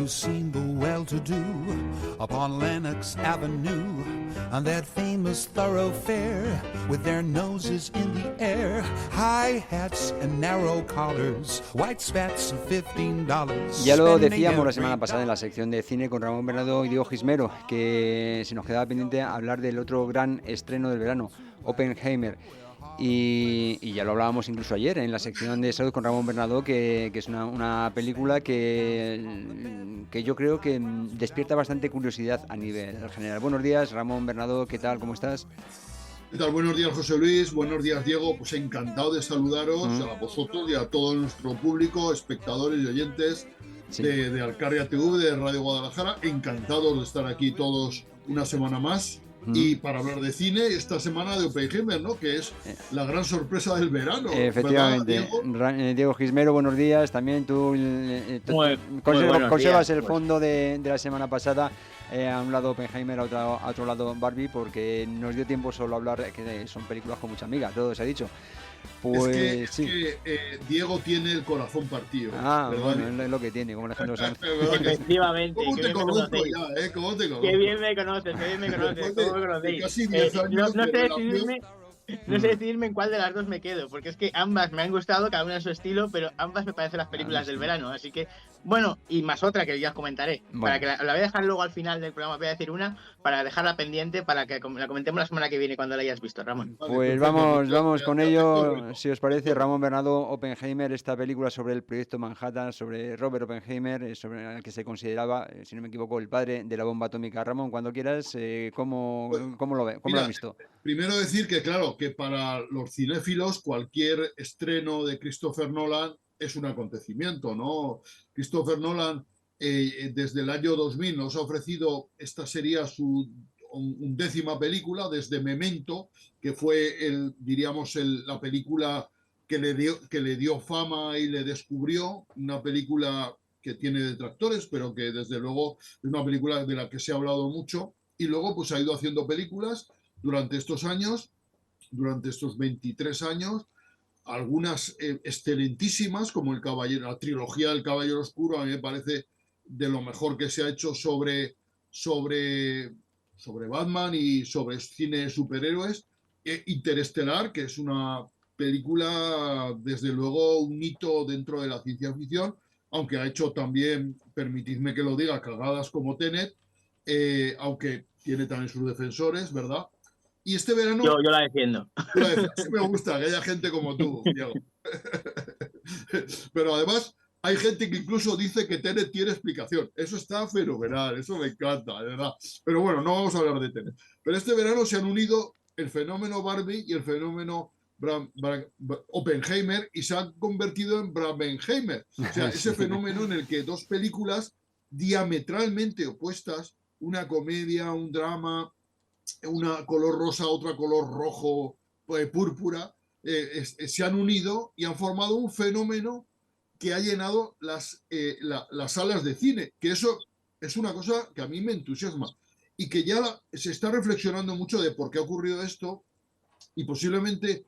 you seen the well-to-do upon Lenox Avenue, on that famous thoroughfare with their noses in the air, high hats and narrow collars, white spats of $15. Ya lo decíamos la semana pasada en la sección de cine con Ramón Bernardo y Diego Gismero, que se nos quedaba pendiente hablar del otro gran estreno del verano, Oppenheimer. Y ya lo hablábamos incluso ayer en la sección de salud con Ramón Bernardo, que es una película que yo creo que despierta bastante curiosidad a nivel general. Buenos días, Ramón Bernardo, ¿qué tal? ¿Cómo estás? ¿Qué tal? Buenos días, José Luis. Buenos días, Diego. Pues encantado de saludaros a vosotros y a todo nuestro público, espectadores y oyentes de Alcarria TV, de Radio Guadalajara. Encantados de estar aquí todos una semana más. Y para hablar de cine, esta semana de Oppenheimer, ¿no? Que es la gran sorpresa del verano. Efectivamente. Diego Gismero, buenos días. También tú conservas el fondo de la semana pasada. A un lado Oppenheimer, a otro lado Barbie, porque nos dio tiempo solo a hablar, que son películas con mucha amiga, todo se ha dicho. Pues es que Diego tiene el corazón partido. Bueno, es lo que tiene, como Alejandro Sanz. Efectivamente. ¿Cómo te conozco ya, eh? ¿Cómo te conozco? Qué bien me conoces, ¿Cómo me conocéis? Casi 10 años no sé decidirme en cuál de las dos me quedo, porque es que ambas me han gustado, cada una a su estilo, pero ambas me parecen las películas del verano, así que, bueno, y más otra que ya os comentaré. Bueno. Para que la voy a dejar luego al final del programa, voy a decir una, para dejarla pendiente, para que la comentemos la semana que viene cuando la hayas visto, Ramón. Pues vamos con ello, si os parece. Ramón Bernardo, Oppenheimer, esta película sobre el proyecto Manhattan, sobre Robert Oppenheimer, sobre el que se consideraba, si no me equivoco, el padre de la bomba atómica. Ramón, cuando quieras, ¿cómo lo ves? ¿Cómo lo has visto? Primero decir que, claro, que para los cinéfilos cualquier estreno de Christopher Nolan es un acontecimiento, ¿no? Christopher Nolan desde el año 2000 nos ha ofrecido, esta sería su undécima película, desde Memento, que fue la película que le dio fama y le descubrió, una película que tiene detractores, pero que desde luego es una película de la que se ha hablado mucho, y luego pues ha ido haciendo películas durante estos años, durante estos 23 años, algunas excelentísimas, como la trilogía del Caballero Oscuro, a mí me parece de lo mejor que se ha hecho sobre Batman y sobre cine de superhéroes. Interestelar, que es una película, desde luego, un hito dentro de la ciencia ficción, aunque ha hecho también, permitidme que lo diga, cagadas como Tenet, aunque tiene también sus defensores, ¿verdad? Y este verano... Yo la defiendo. Sí, me gusta que haya gente como tú, Diego. Pero además hay gente que incluso dice que Tenet tiene explicación. Eso está fenomenal, eso me encanta, de verdad. Pero bueno, no vamos a hablar de Tenet. Pero este verano se han unido el fenómeno Barbie y el fenómeno Oppenheimer y se han convertido en Brabenheimer. O sea, ese fenómeno en el que dos películas diametralmente opuestas, una comedia, un drama, una color rosa, otra color rojo, púrpura, se han unido y han formado un fenómeno que ha llenado las salas de cine, que eso es una cosa que a mí me entusiasma y que ya se está reflexionando mucho de por qué ha ocurrido esto, y posiblemente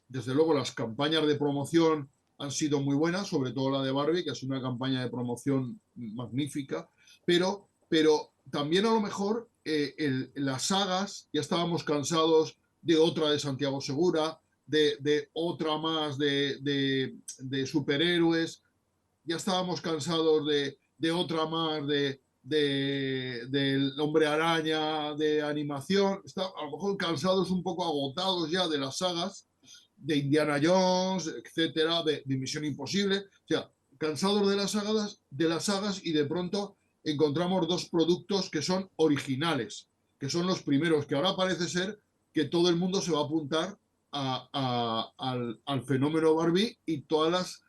desde luego las campañas de promoción han sido muy buenas, sobre todo la de Barbie, que es una campaña de promoción magnífica, pero también a lo mejor las sagas, ya estábamos cansados de otra de Santiago Segura, de otra más de superhéroes, ya estábamos cansados de otra más del Hombre Araña, de animación, a lo mejor cansados, un poco agotados ya de las sagas, de Indiana Jones, etcétera, de Misión Imposible, o sea, cansados de las sagas y de pronto encontramos dos productos que son originales, que son los primeros, que ahora parece ser que todo el mundo se va a apuntar al fenómeno Barbie y todas las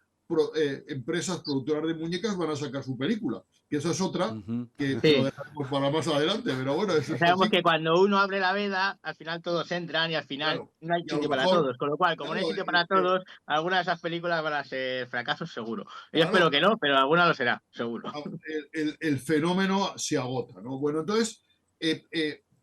empresas productoras de muñecas van a sacar su película, que esa es otra que lo dejaremos para más adelante, pero bueno, eso sabemos que cuando uno abre la veda, al final todos entran y al final no hay sitio para todos, con lo cual, como no hay sitio para todos, algunas de esas películas van a ser fracasos seguro. Yo espero que no, pero alguna lo será, seguro. El fenómeno se agota, ¿no? Bueno, entonces,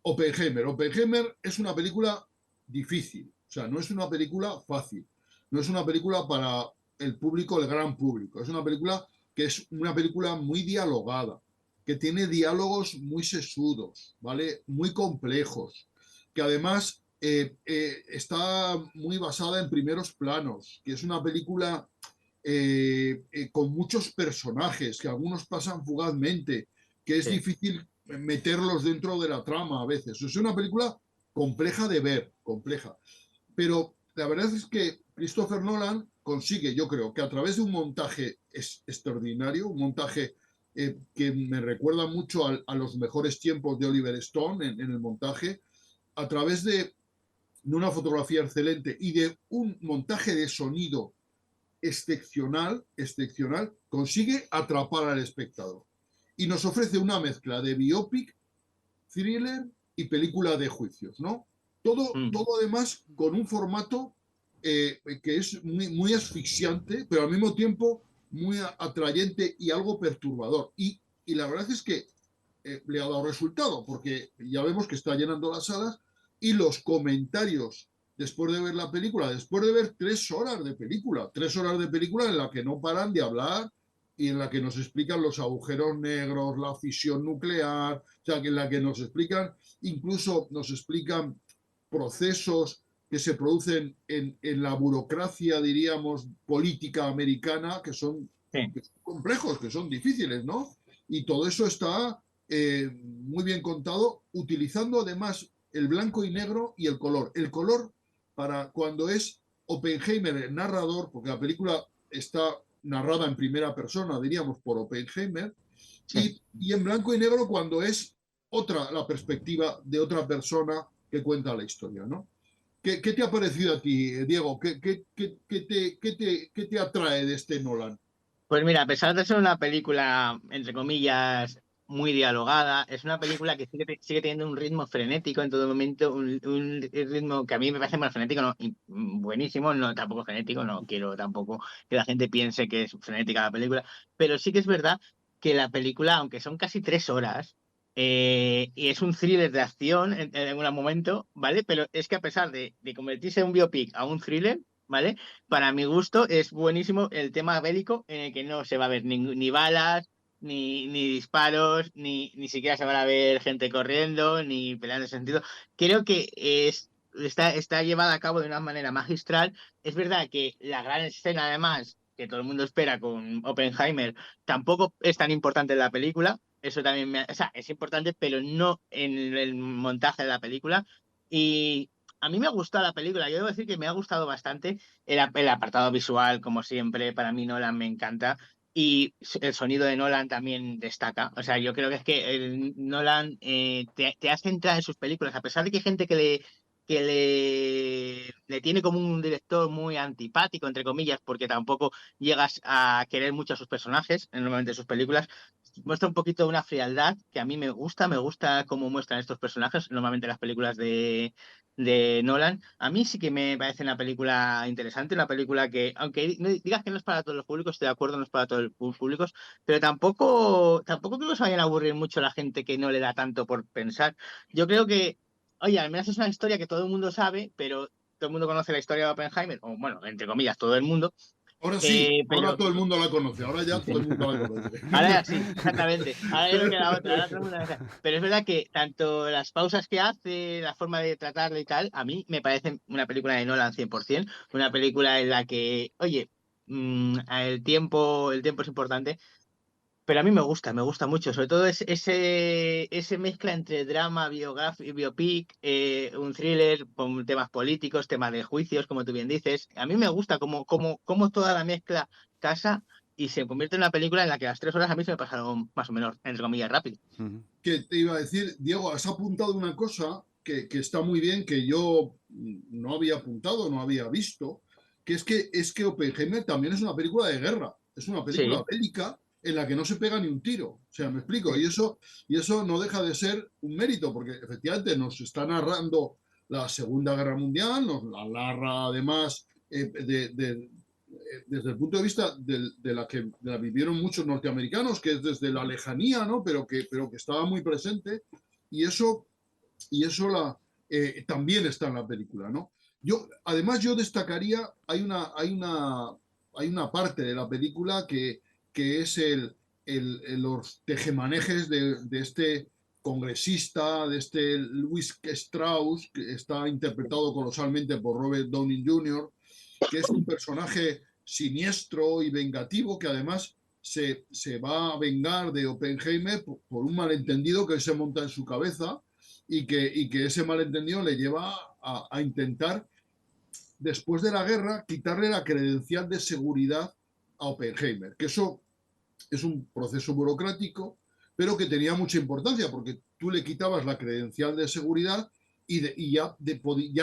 Oppenheimer es una película difícil, o sea, no es una película fácil, no es una película para el público, el gran público, es una película que es una película muy dialogada, que tiene diálogos muy sesudos, ¿vale? Muy complejos, que además está muy basada en primeros planos, que es una película con muchos personajes, que algunos pasan fugazmente, que es difícil meterlos dentro de la trama a veces. Es una película compleja de ver, compleja. Pero la verdad es que Christopher Nolan consigue, yo creo, que a través de un montaje extraordinario, un montaje que me recuerda mucho a los mejores tiempos de Oliver Stone en el montaje, a través de una fotografía excelente y de un montaje de sonido excepcional, consigue atrapar al espectador. Y nos ofrece una mezcla de biopic, thriller y película de juicios, ¿no? Todo además con un formato que es muy asfixiante, pero al mismo tiempo muy atrayente y algo perturbador. Y la verdad es que le ha dado resultado, porque ya vemos que está llenando las salas y los comentarios después de ver la película, después de ver 3 horas de película, 3 horas de película en la que no paran de hablar y en la que nos explican los agujeros negros, la fisión nuclear, o sea, en la que nos explican, incluso nos explican procesos que se producen en la burocracia, diríamos, política americana, que son complejos, que son difíciles, ¿no? Y todo eso está muy bien contado, utilizando además el blanco y negro y el color. El color para cuando es Oppenheimer el narrador, porque la película está narrada en primera persona, diríamos, por Oppenheimer, y en blanco y negro cuando es la perspectiva de otra persona que cuenta la historia, ¿no? ¿Qué te ha parecido a ti, Diego? ¿Qué te atrae de este Nolan? Pues mira, a pesar de ser una película, entre comillas, muy dialogada, es una película que sigue teniendo un ritmo frenético en todo momento, un ritmo que a mí me parece más frenético, no, buenísimo, no tampoco frenético, no quiero tampoco que la gente piense que es frenética la película, pero sí que es verdad que la película, aunque son casi 3 horas, y es un thriller de acción en algún momento, ¿vale? Pero es que a pesar de convertirse en un biopic a un thriller, ¿vale? Para mi gusto es buenísimo el tema bélico en el que no se va a ver ni balas, ni disparos, ni siquiera se van a ver gente corriendo, ni peleando en ese sentido. Creo que está llevada a cabo de una manera magistral. Es verdad que la gran escena, además, que todo el mundo espera con Oppenheimer, tampoco es tan importante en la película. Eso también o sea, es importante, pero no en el montaje de la película. Y a mí me ha gustado la película. Yo debo decir que me ha gustado bastante el apartado visual, como siempre. Para mí Nolan me encanta. Y el sonido de Nolan también destaca. O sea, yo creo que es que Nolan te hace entrar en sus películas, a pesar de que hay gente que le tiene como un director muy antipático, entre comillas, porque tampoco llegas a querer mucho a sus personajes, normalmente en sus películas. Muestra un poquito una frialdad que a mí me gusta cómo muestran estos personajes, normalmente las películas de Nolan. A mí sí que me parece una película interesante, una película que, aunque digas que no es para todos los públicos, estoy de acuerdo, no es para todos los públicos, pero tampoco creo que se vayan a aburrir mucho la gente que no le da tanto por pensar. Yo creo que, oye, al menos es una historia que todo el mundo sabe, pero todo el mundo conoce la historia de Oppenheimer, o bueno, entre comillas, todo el mundo. Ahora sí, ahora Pero todo el mundo la conoce, ahora ya todo el mundo la conoce. ahora ya sí, exactamente. Ahora ya no queda otra, ahora todo el mundo lo sabe. Pero es verdad que tanto las pausas que hace, la forma de tratarlo y tal, a mí me parece una película de Nolan 100%, una película en la que, oye, el tiempo es importante, pero a mí me gusta mucho, sobre todo ese mezcla entre drama, biopic, un thriller con temas políticos, temas de juicios, como tú bien dices. A mí me gusta cómo toda la mezcla casa y se convierte en una película en la que las 3 horas a mí se me pasaron más o menos, entre comillas, rápido. Que te iba a decir, Diego, has apuntado una cosa que está muy bien, que yo no había apuntado, no había visto, que es que Oppenheimer también es una película de guerra, es una película bélica en la que no se pega ni un tiro. O sea, me explico, y eso no deja de ser un mérito, porque efectivamente nos está narrando la Segunda Guerra Mundial, nos la narra además desde el punto de vista de la vivieron muchos norteamericanos, que es desde la lejanía, ¿no? Pero que estaba muy presente, y eso también está en la película, ¿no? Además yo destacaría, hay una parte de la película que que es los tejemanejes de este congresista, de este Louis Strauss, que está interpretado colosalmente por Robert Downey Jr., que es un personaje siniestro y vengativo que además se va a vengar de Oppenheimer por un malentendido que él se monta en su cabeza y que ese malentendido le lleva a intentar, después de la guerra, quitarle la credencial de seguridad a Oppenheimer, que eso es un proceso burocrático, pero que tenía mucha importancia, porque tú le quitabas la credencial de seguridad y ya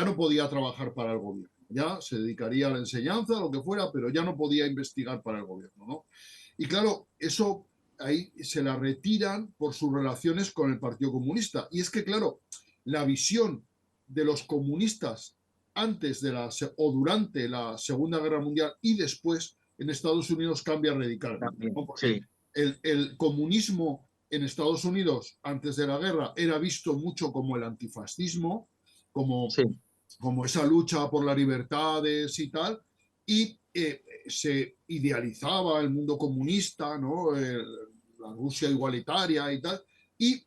no podía trabajar para el gobierno. Ya se dedicaría a la enseñanza, lo que fuera, pero ya no podía investigar para el gobierno, ¿no? Y claro, eso ahí se la retiran por sus relaciones con el Partido Comunista. Y es que, claro, la visión de los comunistas antes de o durante la Segunda Guerra Mundial y después en Estados Unidos cambia radicalmente, ¿no? Porque el comunismo en Estados Unidos antes de la guerra era visto mucho como el antifascismo, como esa lucha por las libertades y tal, y se idealizaba el mundo comunista, ¿no? La Rusia igualitaria y tal, y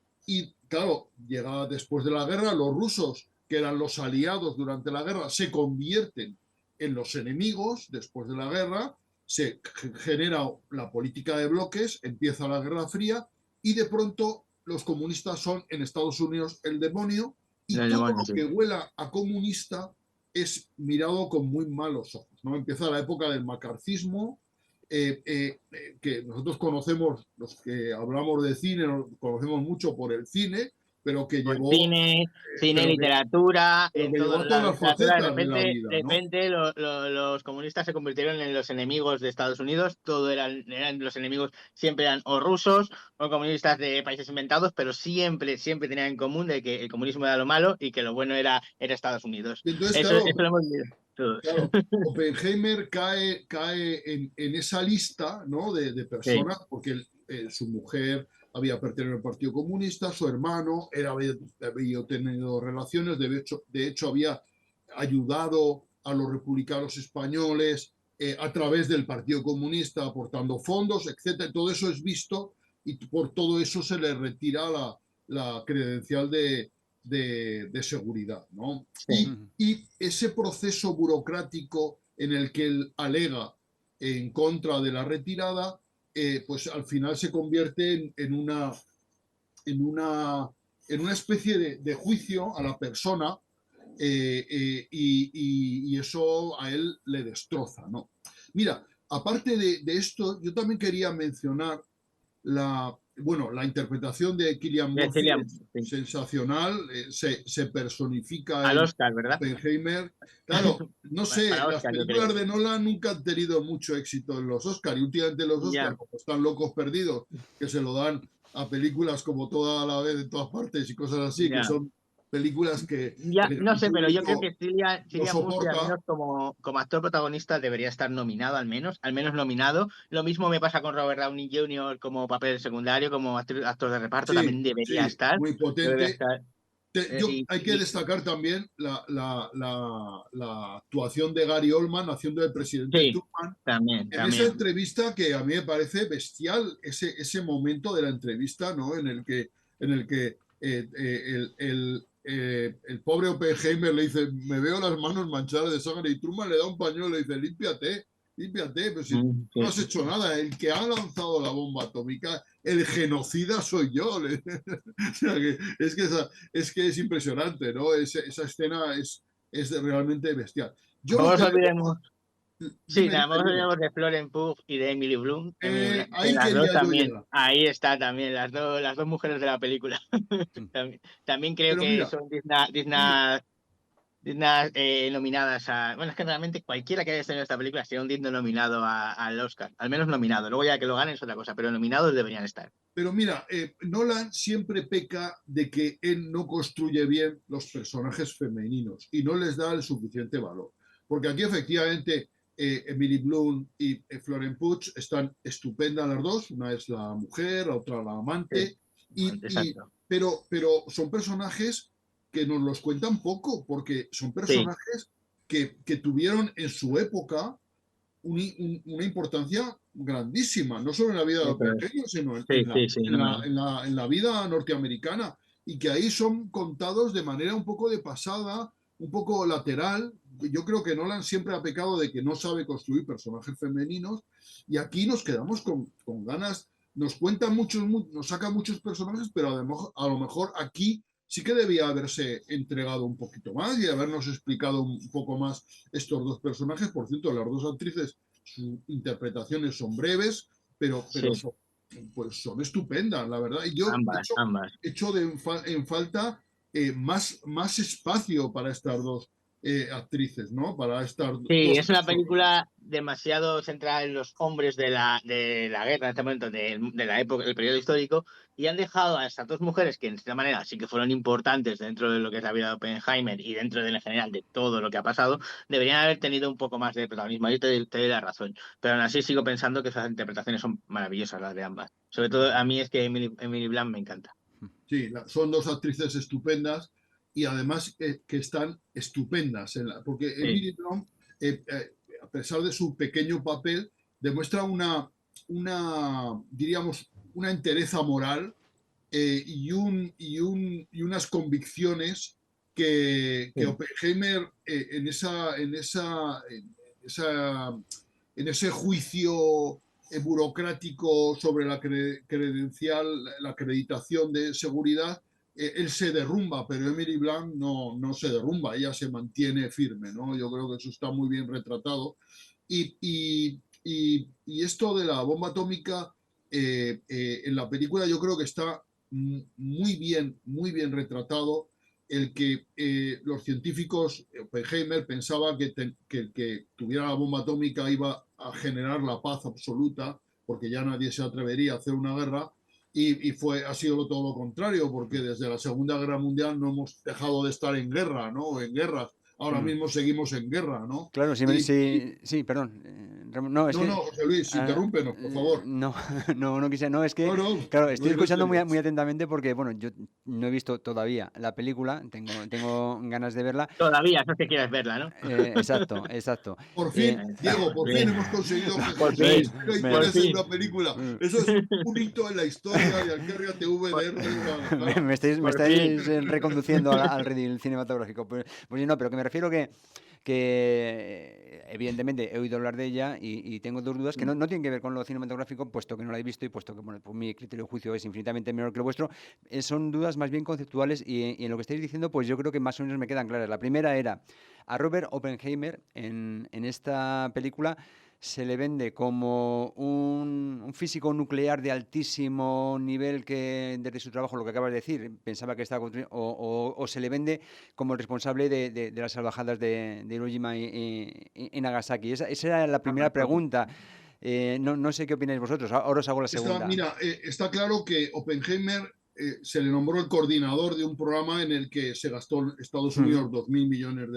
claro, llega después de la guerra, los rusos, que eran los aliados durante la guerra, se convierten en los enemigos después de la guerra, se genera la política de bloques, empieza la Guerra Fría y de pronto los comunistas son en Estados Unidos el demonio y todo lo que huela a comunista es mirado con muy malos ojos, ¿no? Empieza la época del macarcismo, que nosotros conocemos, los que hablamos de cine, conocemos mucho por el cine, pero que llevó... Cine, literatura, en toda las facetas de vida, repente los comunistas se convirtieron en los enemigos de Estados Unidos, eran los enemigos, siempre eran o rusos o comunistas de países inventados, pero siempre tenían en común de que el comunismo era lo malo y que lo bueno era Estados Unidos. Entonces, eso lo hemos visto todos. Claro, Oppenheimer cae en esa lista, ¿no? de personas, porque su mujer había pertenecido al Partido Comunista, su hermano había tenido relaciones, de hecho había ayudado a los republicanos españoles a través del Partido Comunista aportando fondos, etc. Todo eso es visto y por todo eso se le retira la credencial de seguridad, ¿no? Y ese proceso burocrático en el que él alega en contra de la retirada, pues al final se convierte en una especie de juicio a la persona, y eso a él le destroza, ¿no? Mira, aparte de esto, yo también quería mencionar la interpretación de Cillian Murphy es sensacional, se personifica al Oscar, ¿verdad? Oppenheimer. Claro, no sé, las películas de Nolan nunca han tenido mucho éxito en los Oscars, y últimamente los Oscars, como están locos perdidos, que se lo dan a películas como Toda la vez en todas partes y cosas así, que son películas que... no sé, pero yo creo que Cillian Murphy, al menos como actor protagonista, debería estar nominado, al menos nominado. Lo mismo me pasa con Robert Downey Jr. como papel secundario, como actor de reparto, también debería estar. Muy potente. Hay que destacar también la actuación de Gary Oldman haciendo el presidente Truman. También. Esa entrevista que a mí me parece bestial, ese momento de la entrevista, ¿no? En el que el pobre Oppenheimer le dice: me veo las manos manchadas de sangre, y Truman le da un pañuelo y le dice: límpiate, pero si no has hecho nada, el que ha lanzado la bomba atómica, el genocida soy yo. O sea, es que es impresionante, ¿no? Esa escena es realmente bestial. No nos olvidemos de Florence Pugh y de Emily Blunt. Las dos también. Ahí está también, las dos mujeres de la película. también creo que son dignas nominadas a... Bueno, es que realmente cualquiera que haya estado en esta película sería un digno nominado al Oscar. Al menos nominado. Luego ya que lo ganen es otra cosa, pero nominados deberían estar. Pero mira, Nolan siempre peca de que él no construye bien los personajes femeninos y no les da el suficiente valor. Porque aquí efectivamente Emily Blunt y Florence Pugh están estupendas las dos. Una es la mujer, la otra la amante. Pero son personajes que nos los cuentan poco, porque son personajes que tuvieron en su época una importancia grandísima, no solo en la vida de Oppenheimer, sino en la vida norteamericana, y que ahí son contados de manera un poco de pasada, un poco lateral. Yo creo que Nolan siempre ha pecado de que no sabe construir personajes femeninos, y aquí nos quedamos con ganas. Nos cuenta muchos, nos saca muchos personajes, pero además, a lo mejor aquí sí que debía haberse entregado un poquito más y habernos explicado un poco más estos dos personajes. Por cierto, las dos actrices, sus interpretaciones son breves, pero son estupendas, la verdad. Y yo echo en falta más espacio para estas dos actrices, ¿no? Para estas Sí, dos es una película demasiado centrada en los hombres de la guerra en este momento, de la época, del periodo histórico, y han dejado a estas dos mujeres que, en cierta manera, sí que fueron importantes dentro de lo que es la vida de Oppenheimer y dentro de, en general, de todo lo que ha pasado, deberían haber tenido un poco más de protagonismo. Ahí te doy la razón. Pero aún así sigo pensando que esas interpretaciones son maravillosas, las de ambas. Sobre todo, a mí es que Emily Blunt me encanta. Sí, son dos actrices estupendas y además que están estupendas, porque Emily Blunt, a pesar de su pequeño papel, demuestra diríamos, una entereza moral y unas convicciones que Oppenheimer en ese juicio burocrático sobre la credencial, la acreditación de seguridad, él se derrumba, pero Emily Blunt no se derrumba, ella se mantiene firme, ¿no? Yo creo que eso está muy bien retratado. Y esto de la bomba atómica en la película yo creo que está muy bien retratado. El que los científicos, Oppenheimer pensaba que el que tuviera la bomba atómica iba a generar la paz absoluta, porque ya nadie se atrevería a hacer una guerra, y ha sido todo lo contrario, porque desde la Segunda Guerra Mundial no hemos dejado de estar en guerra, ¿no? En guerras. Ahora mismo seguimos en guerra, ¿no? Claro, sí, perdón. José Luis, interrúmpenos, por favor. No quise, no, es que, claro, estoy escuchando muy atentamente porque, bueno, yo no he visto todavía la película, tengo ganas de verla. Todavía, no que quieres verla, ¿no? Exacto. Por fin, Diego, por fin hemos conseguido que José Luis interese una película. Eso es un hito en la historia de Alquerria TVDR. Me estáis reconduciendo al redil cinematográfico. Pues no, pero que me refiero que evidentemente he oído hablar de ella y tengo dos dudas que no tienen que ver con lo cinematográfico, puesto que no la he visto y puesto que pues mi criterio de juicio es infinitamente menor que el vuestro. Son dudas más bien conceptuales y en lo que estáis diciendo, pues yo creo que más o menos me quedan claras. La primera era a Robert Oppenheimer en esta película se le vende como un físico nuclear de altísimo nivel que desde su trabajo, lo que acabas de decir, pensaba que estaba construyendo, o se le vende como el responsable de las salvajadas de Hiroshima y Nagasaki. Esa era la primera pregunta. No sé qué opináis vosotros. Ahora os hago la segunda. Está claro que Oppenheimer se le nombró el coordinador de un programa en el que se gastó en Estados Unidos $2.000 millones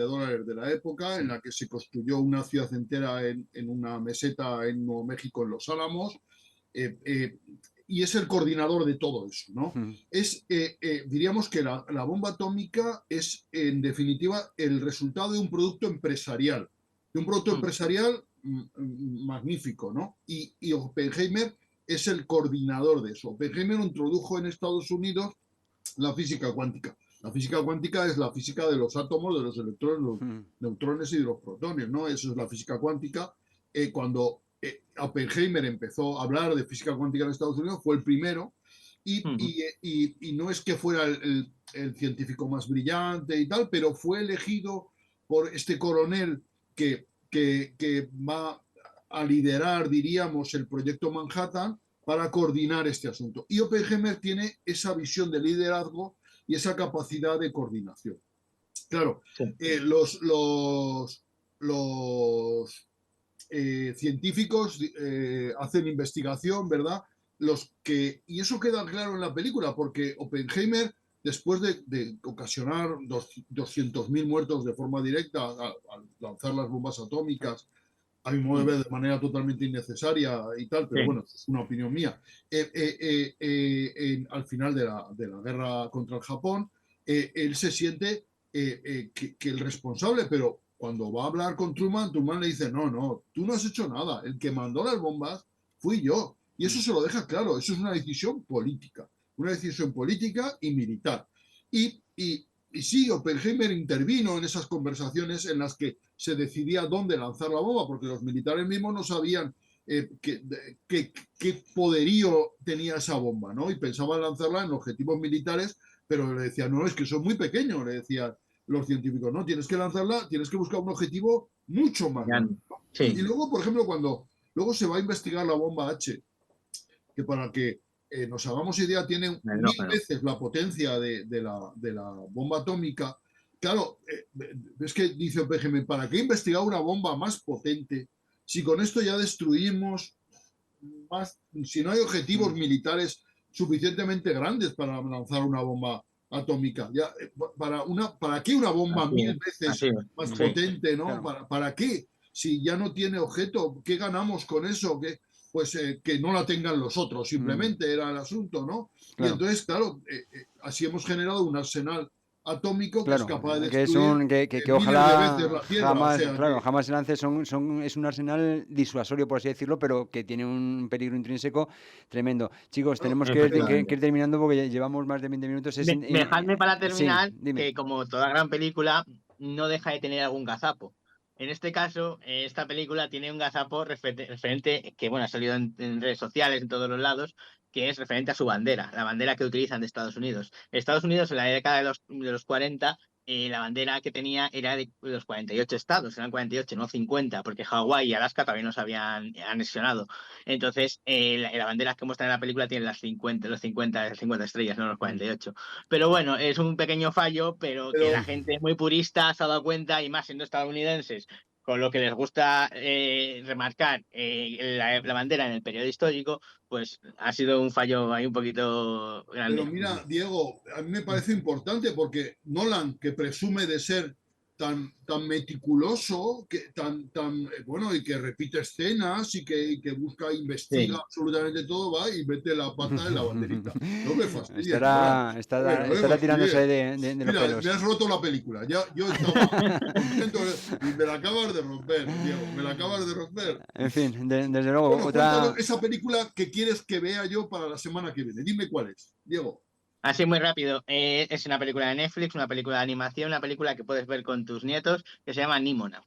de la época, en la que se construyó una ciudad entera en una meseta en Nuevo México, en Los Álamos, y es el coordinador de todo eso, ¿no? Diríamos que la bomba atómica es, en definitiva, el resultado de un producto empresarial, magnífico, ¿no? Y Oppenheimer es el coordinador de eso. Oppenheimer introdujo en Estados Unidos la física cuántica. La física cuántica es la física de los átomos, de los electrones, los neutrones y de los protones, ¿no? Eso es la física cuántica. Cuando Oppenheimer empezó a hablar de física cuántica en Estados Unidos, fue el primero, y no es que fuera el científico más brillante y tal, pero fue elegido por este coronel que va a liderar, diríamos, el proyecto Manhattan para coordinar este asunto. Y Oppenheimer tiene esa visión de liderazgo y esa capacidad de coordinación. Claro, los científicos hacen investigación, ¿verdad? Y eso queda claro en la película, porque Oppenheimer, después de ocasionar 200.000 muertos de forma directa al lanzar las bombas atómicas, a mi modo de ver, de manera totalmente innecesaria y tal, pero bueno, es una opinión mía. Al final de la guerra contra el Japón, él se siente que el responsable, pero cuando va a hablar con Truman, Truman le dice, no, tú no has hecho nada, el que mandó las bombas fui yo. Y eso se lo deja claro, eso es una decisión política y militar. Y sí, Oppenheimer intervino en esas conversaciones en las que se decidía dónde lanzar la bomba, porque los militares mismos no sabían qué poderío tenía esa bomba, ¿no? Y pensaban lanzarla en objetivos militares, pero le decían, no, es que son muy pequeños, le decían los científicos, no, tienes que lanzarla, tienes que buscar un objetivo mucho más grande. Sí. Y luego, por ejemplo, cuando luego se va a investigar la bomba H, que para que nos hagamos idea, tiene 1000 veces la potencia de la bomba atómica. Claro, es que dice Oppenheimer, ¿para qué investigar una bomba más potente si con esto ya destruimos más, si no hay objetivos militares suficientemente grandes para lanzar una bomba atómica? Ya, ¿para qué una bomba 1000 veces más potente, ¿no? Claro. ¿Para qué? Si ya no tiene objeto, ¿qué ganamos con eso? Pues que no la tengan los otros, simplemente era el asunto, ¿no? Claro. Y entonces, claro, así hemos generado un arsenal atómico que es capaz de destruir que ojalá de la Tierra, jamás se lance. Es un arsenal disuasorio, por así decirlo, pero que tiene un peligro intrínseco tremendo. Chicos, tenemos que ir terminando porque llevamos más de 20 minutos. Dejadme para terminar que, como toda gran película, no deja de tener algún gazapo. En este caso, esta película tiene un gazapo referente que, bueno, ha salido en redes sociales, en todos los lados, que es referente a su bandera, la bandera que utilizan de Estados Unidos. Estados Unidos, en la década de los 40, la bandera que tenía era de los 48 estados, eran 48, no 50, porque Hawái y Alaska todavía no se habían anexionado. Entonces, la bandera que muestran en la película tiene las 50 estrellas, no los 48. Pero bueno, es un pequeño fallo, pero que la gente muy purista se ha dado cuenta, y más siendo estadounidenses, con lo que les gusta remarcar la bandera en el periodo histórico, pues ha sido un fallo ahí un poquito grande. Pero mira, Diego, a mí me parece importante porque Nolan, que presume de ser tan meticuloso, bueno, y que repite escenas y que busca, investiga absolutamente todo, va y mete la pata en la banderita. No me fastidia. Estará tirándose de los pelos. Me has roto la película. Yo estaba contento y me la acabas de romper, Diego. Me la acabas de romper. En fin, desde luego. Bueno, esa película que quieres que vea yo para la semana que viene. Dime cuál es, Diego. Así muy rápido, es una película de Netflix, una película de animación, una película que puedes ver con tus nietos, que se llama Nimona.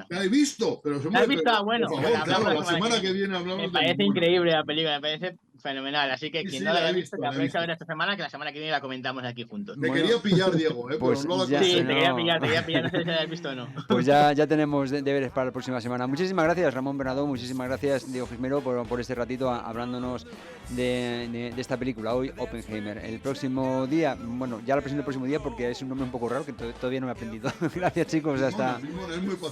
La he visto, pero ¿la has visto? Bueno, por favor, claro, la semana que viene hablamos. Me parece increíble la película, me parece fenomenal. Así que quien no la haya visto, que aproveche a ver esta semana, que la semana que viene la comentamos aquí juntos. Te quería pillar, Diego, pues pero no la Sí, te quería pillar, no sé si la has visto o no. Pues ya tenemos deberes para la próxima semana. Muchísimas gracias, Ramón Bernadó, muchísimas gracias, Diego Gismero, por este ratito hablándonos de esta película, hoy Oppenheimer. El próximo día, bueno, ya lo presento el próximo día porque es un nombre un poco raro que todavía no me he aprendido. Gracias, chicos, hasta... Nimona, es muy fácil,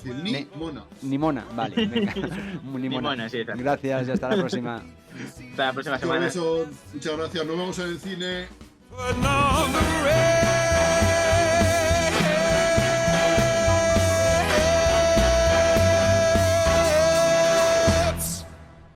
Nimona, vale, venga. Nimona, sí, gracias y hasta la próxima. Hasta la próxima semana. Muchas gracias, nos vemos en el cine.